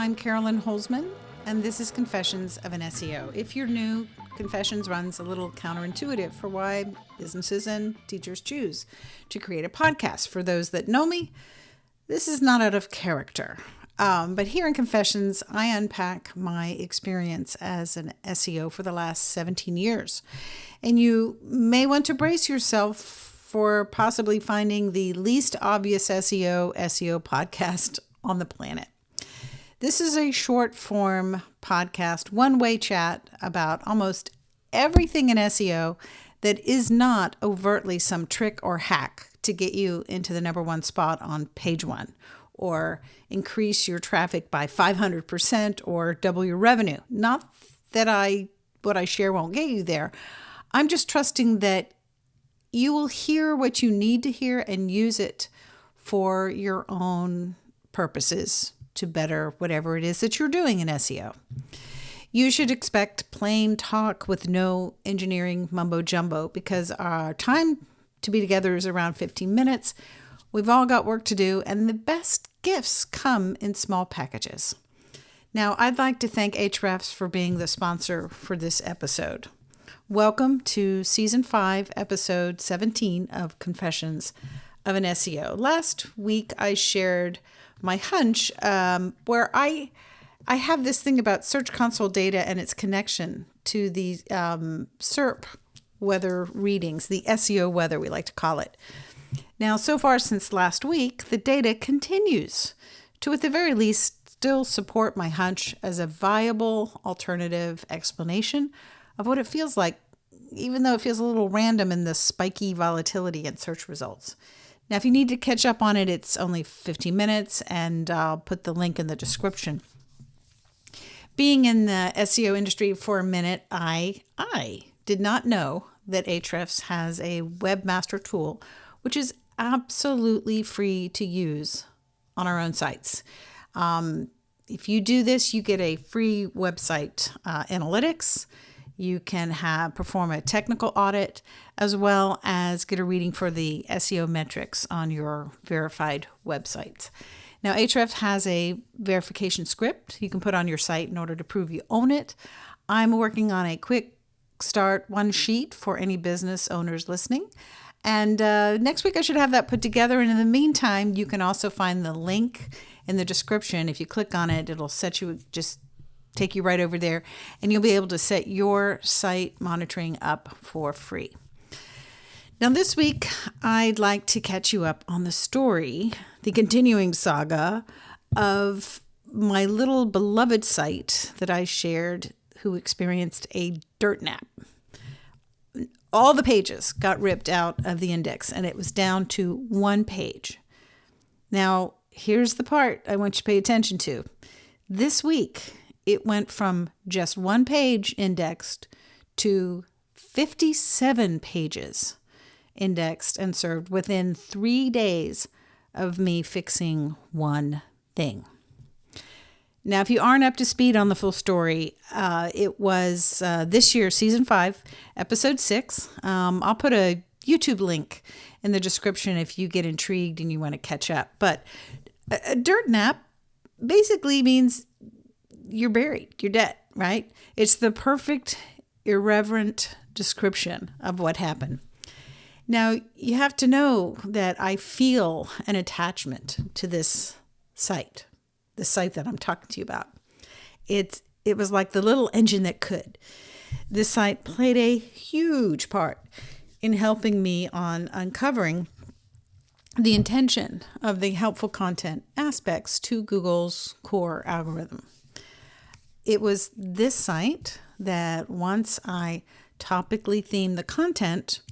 I'm Carolyn Holzman, and this is Confessions of an SEO. If you're new, Confessions runs a little counterintuitive for why businesses and teachers choose to create a podcast. For those that know me, this is not out of character. But here in Confessions, I unpack my experience as an SEO for the last 17 years. And you may want to brace yourself for possibly finding the least obvious SEO podcast on the planet. This is a short form podcast, one-way chat about almost everything in SEO that is not overtly some trick or hack to get you into the number one spot on page one, or increase your traffic by 500% or double your revenue. Not that what I share won't get you there. I'm just trusting that you will hear what you need to hear and use it for your own purposes to better whatever it is that you're doing in SEO. You should expect plain talk with no engineering mumbo jumbo, because our time to be together is around 15 minutes. We've all got work to do, and the best gifts come in small packages. Now, I'd like to thank Ahrefs for being the sponsor for this episode. Welcome to Season 5, Episode 17 of Confessions of an SEO. Last week, I shared my hunch where I have this thing about Search Console data and its connection to the SERP weather readings, the SEO weather, we like to call it. Now, so far since last week, the data continues to, at the very least, still support my hunch as a viable alternative explanation of what it feels like, even though it feels a little random in the spiky volatility in search results. Now, if you need to catch up on it, it's only 15 minutes, and I'll put the link in the description. Being in the SEO industry for a minute, I did not know that Ahrefs has a webmaster tool, which is absolutely free to use on our own sites. If you do this, you get a free website analytics. You can perform a technical audit, as well as get a reading for the SEO metrics on your verified websites. Now, Ahrefs has a verification script you can put on your site in order to prove you own it. I'm working on a quick start one sheet for any business owners listening. And next week I should have that put together. And in the meantime, you can also find the link in the description. If you click on it, it'll take you right over there, and you'll be able to set your site monitoring up for free. Now, this week, I'd like to catch you up on the story, the continuing saga of my little beloved site that I shared who experienced a dirt nap. All the pages got ripped out of the index, and it was down to one page. Now, here's the part I want you to pay attention to. This week, it went from just one page indexed to 57 pages indexed and served within 3 days of me fixing one thing. Now, if you aren't up to speed on the full story, it was this year, Season 5, Episode 6. I'll put a YouTube link in the description if you get intrigued and you want to catch up. But a dirt nap basically means you're buried, you're dead, right? It's the perfect, irreverent description of what happened. Now, you have to know that I feel an attachment to this site, the site that I'm talking to you about. It was like the little engine that could. This site played a huge part in helping me on uncovering the intention of the helpful content aspects to Google's core algorithm. It was this site that once I topically themed the content,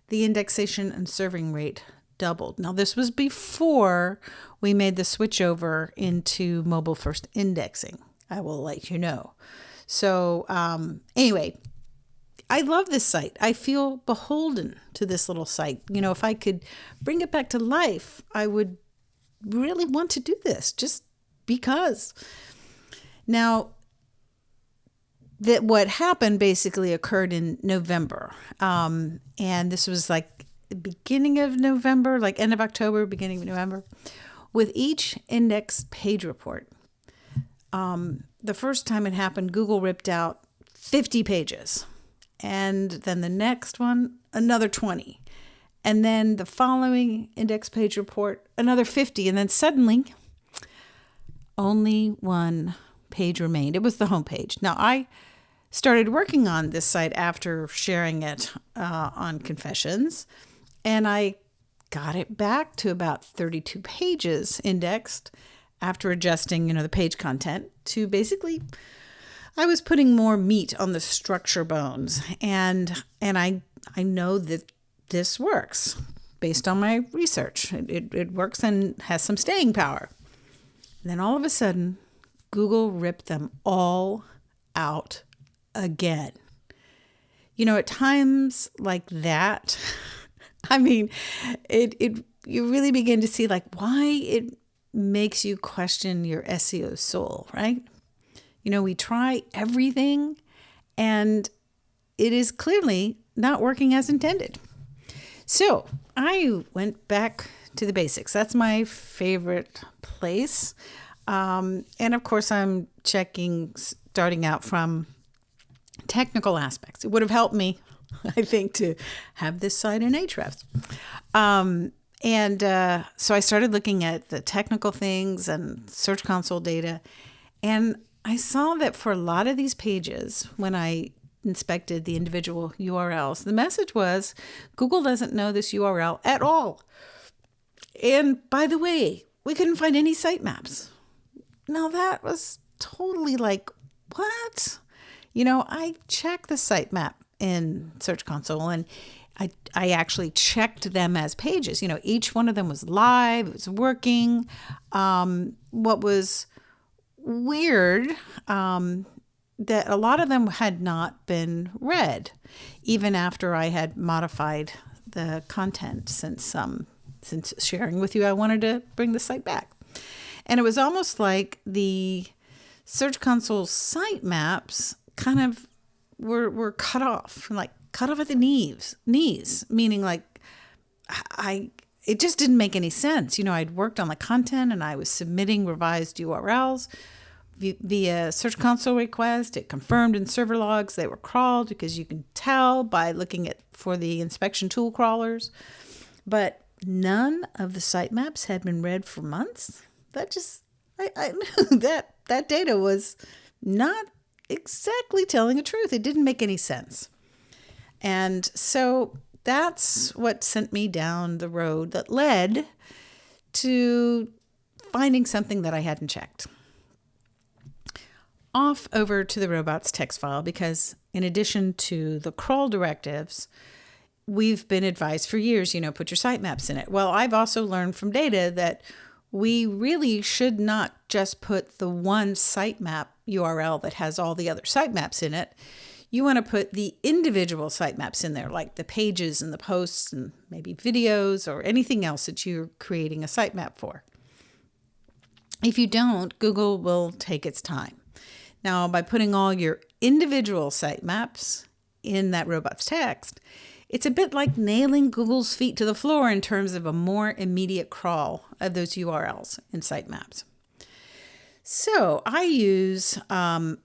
the indexation and serving rate doubled. Now, this was before we made the switch over into mobile first indexing. I will let you know. So anyway, I love this site. I feel beholden to this little site. You know, if I could bring it back to life, I would really want to do this just because. Now, that what happened basically occurred in November. And this was like the beginning of November, like end of October, beginning of November. With each index page report, The first time it happened, Google ripped out 50 pages. And then the next one, another 20. And then the following index page report, another 50. And then suddenly, only one page remained. It was the home page. Now, I started working on this site after sharing it on Confessions, and I got it back to about 32 pages indexed after adjusting, the page content to basically, I was putting more meat on the structure bones, and I know that this works based on my research. It works and has some staying power. And then all of a sudden, Google ripped them all out again. At times like that, you really begin to see why it makes you question your SEO soul, right? We try everything and it is clearly not working as intended. So I went back to the basics. That's my favorite place. And of course, I'm checking, starting out from technical aspects. It would have helped me, I think, to have this site in Ahrefs. So I started looking at the technical things and Search Console data. And I saw that for a lot of these pages, when I inspected the individual URLs, the message was, Google doesn't know this URL at all. And by the way, we couldn't find any sitemaps. Now that was totally what? I checked the sitemap in Search Console and I actually checked them as pages. Each one of them was live, it was working. What was weird, that a lot of them had not been read, even after I had modified the content since sharing with you, I wanted to bring the site back. And it was almost like the Search Console sitemaps kind of were cut off at the knees, meaning it just didn't make any sense. I'd worked on the content and I was submitting revised URLs via Search Console request. It confirmed in server logs they were crawled because you can tell by looking for the inspection tool crawlers. But none of the sitemaps had been read for months. I knew that data was not exactly telling the truth. It didn't make any sense. And so that's what sent me down the road that led to finding something that I hadn't checked. Off over to the robots text file, because in addition to the crawl directives, we've been advised for years, put your sitemaps in it. Well, I've also learned from data that we really should not just put the one sitemap URL that has all the other sitemaps in it. You want to put the individual sitemaps in there, like the pages and the posts and maybe videos or anything else that you're creating a sitemap for. If you don't, Google will take its time. Now, by putting all your individual sitemaps in that robots text, it's a bit like nailing Google's feet to the floor in terms of a more immediate crawl of those URLs in sitemaps. So I use a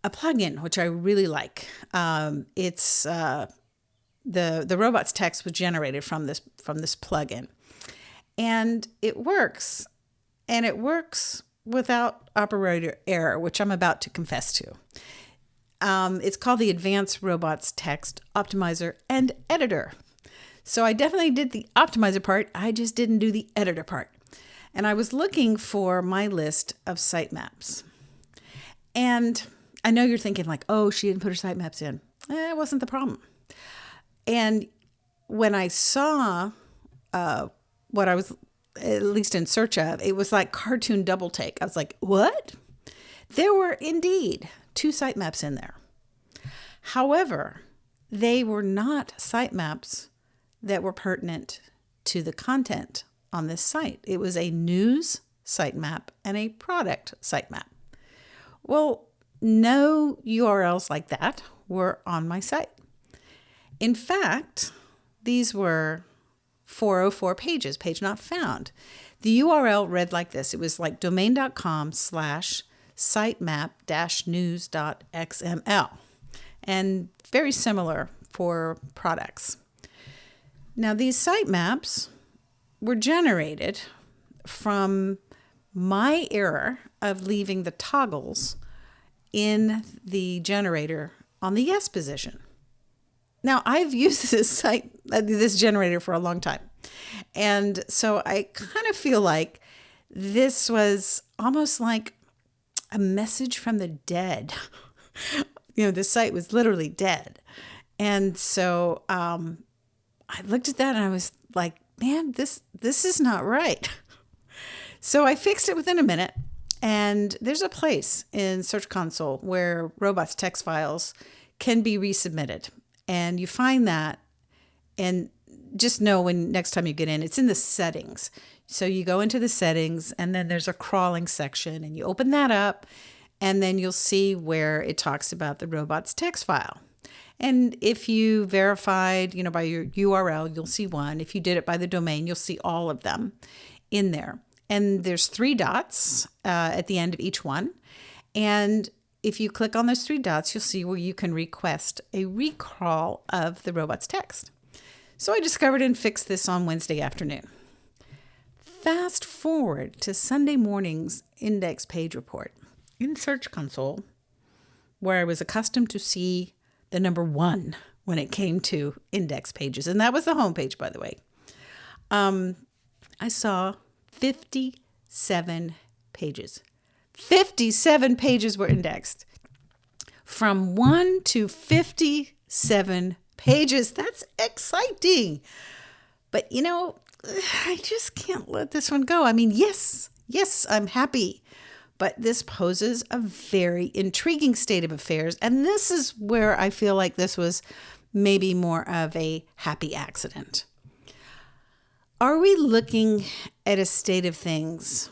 plugin, which I really like. It's the robots text was generated from this plugin, and it works without operator error, which I'm about to confess to. It's called the Advanced Robots Text Optimizer and Editor. So I definitely did the optimizer part. I just didn't do the editor part. And I was looking for my list of sitemaps. And I know you're thinking oh, she didn't put her sitemaps in. It wasn't the problem. And when I saw what I was at least in search of, it was like cartoon double take. I was like, what? There were indeed 2 sitemaps in there. However, they were not sitemaps that were pertinent to the content on this site. It was a news sitemap and a product sitemap. Well, no URLs like that were on my site. In fact, these were 404 pages, page not found. The URL read like this. It was like domain.com/site sitemap-news.xml, and very similar for products. Now, these sitemaps were generated from my error of leaving the toggles in the generator on the yes position. Now, I've used this generator for a long time. And so I kind of feel like this was almost like a message from the dead. The site was literally dead. And so I looked at that and I was like, man, this is not right. So I fixed it within a minute. And there's a place in Search Console where robots text files can be resubmitted. And you find that, and just know when next time you get in, it's in the settings. So you go into the settings and then there's a crawling section and you open that up and then you'll see where it talks about the robots text file. And if you verified, by your URL, you'll see one. If you did it by the domain, you'll see all of them in there. And there's 3 dots at the end of each one. And if you click on those 3 dots, you'll see where you can request a recrawl of the robot's text. So I discovered and fixed this on Wednesday afternoon. Fast forward to Sunday morning's index page report in Search Console, where I was accustomed to see the number 1 when it came to index pages. And that was the home page, by the way. I saw 57 pages. 57 pages were indexed. From 1 to 57 pages. That's exciting. But, I just can't let this one go. I mean, yes, I'm happy. But this poses a very intriguing state of affairs. And this is where I feel like this was maybe more of a happy accident. Are we looking at a state of things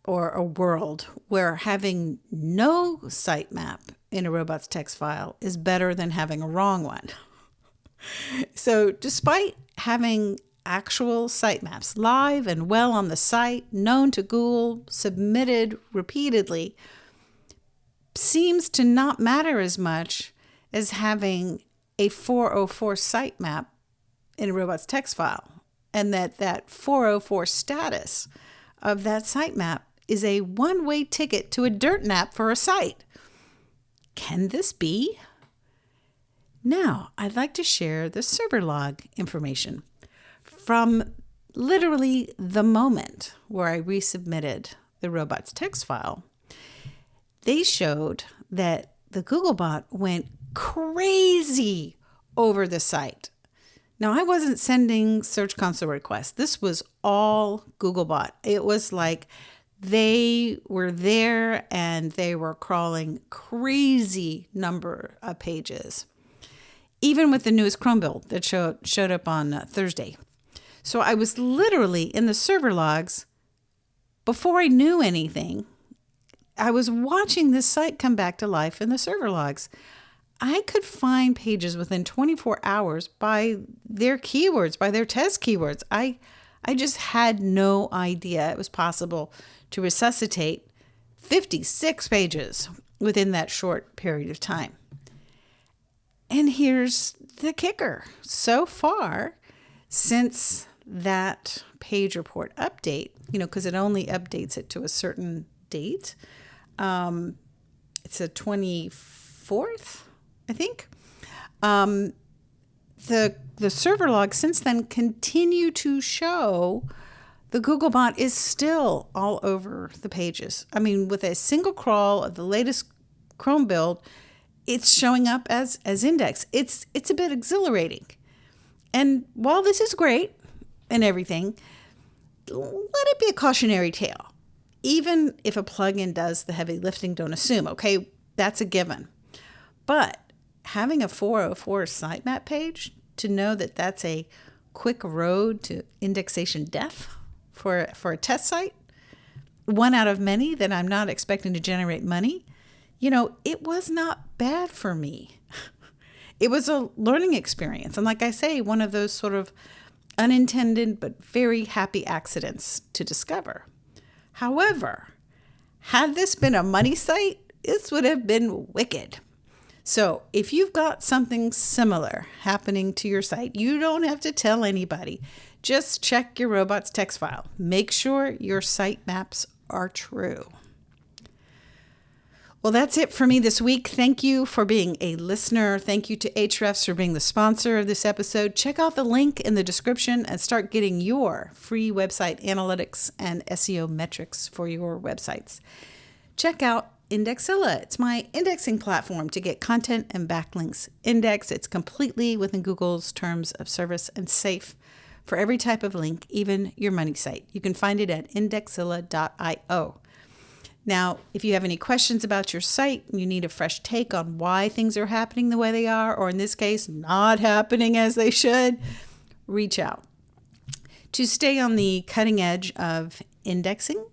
or a world where having no sitemap in a robot's text file is better than having a wrong one? So despite having actual sitemaps live and well on the site, known to Google, submitted repeatedly, seems to not matter as much as having a 404 sitemap in a robot's text file. And that 404 status of that sitemap is a one-way ticket to a dirt nap for a site. Can this be? Now, I'd like to share the server log information from literally the moment where I resubmitted the robot's text file. They showed that the Googlebot went crazy over the site. Now, I wasn't sending Search Console requests. This was all Googlebot. It was like they were there and they were crawling crazy number of pages, even with the newest Chrome build that showed up on Thursday. So I was literally in the server logs before I knew anything. I was watching this site come back to life in the server logs. I could find pages within 24 hours by their keywords, by their test keywords. I just had no idea it was possible to resuscitate 56 pages within that short period of time. And here's the kicker. So far, since that page report update, because it only updates it to a certain date, it's the 24th, I think. The server logs since then continue to show the Googlebot is still all over the pages. I mean, with a single crawl of the latest Chrome build, it's showing up as index. It's a bit exhilarating. And while this is great and everything, let it be a cautionary tale. Even if a plugin does the heavy lifting, don't assume, okay, that's a given. But having a 404 sitemap page, to know that that's a quick road to indexation death for a test site, one out of many that I'm not expecting to generate money, it was not bad for me. It was a learning experience. And like I say, one of those sort of unintended but very happy accidents to discover. However, Had this been a money site, this would have been wicked. So if you've got something similar happening to your site, you don't have to tell anybody. Just check your robots text file. Make sure your site maps are true. Well, that's it for me this week. Thank you for being a listener. Thank you to Ahrefs for being the sponsor of this episode. Check out the link in the description and start getting your free website analytics and SEO metrics for your websites. Check out Indexilla. It's my indexing platform to get content and backlinks indexed. It's completely within Google's terms of service and safe for every type of link, even your money site. You can find it at indexilla.io. Now, if you have any questions about your site, you need a fresh take on why things are happening the way they are, or in this case, not happening as they should, reach out. To stay on the cutting edge of indexing,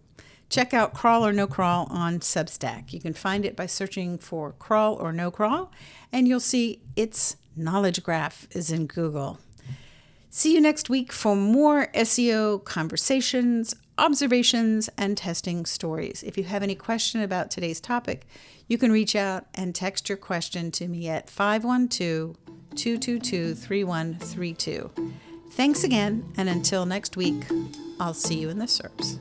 check out Crawl or No Crawl on Substack. You can find it by searching for Crawl or No Crawl, and you'll see its knowledge graph is in Google. See you next week for more SEO conversations, observations, and testing stories. If you have any question about today's topic, you can reach out and text your question to me at 512-222-3132. Thanks again, and until next week, I'll see you in the SERPs.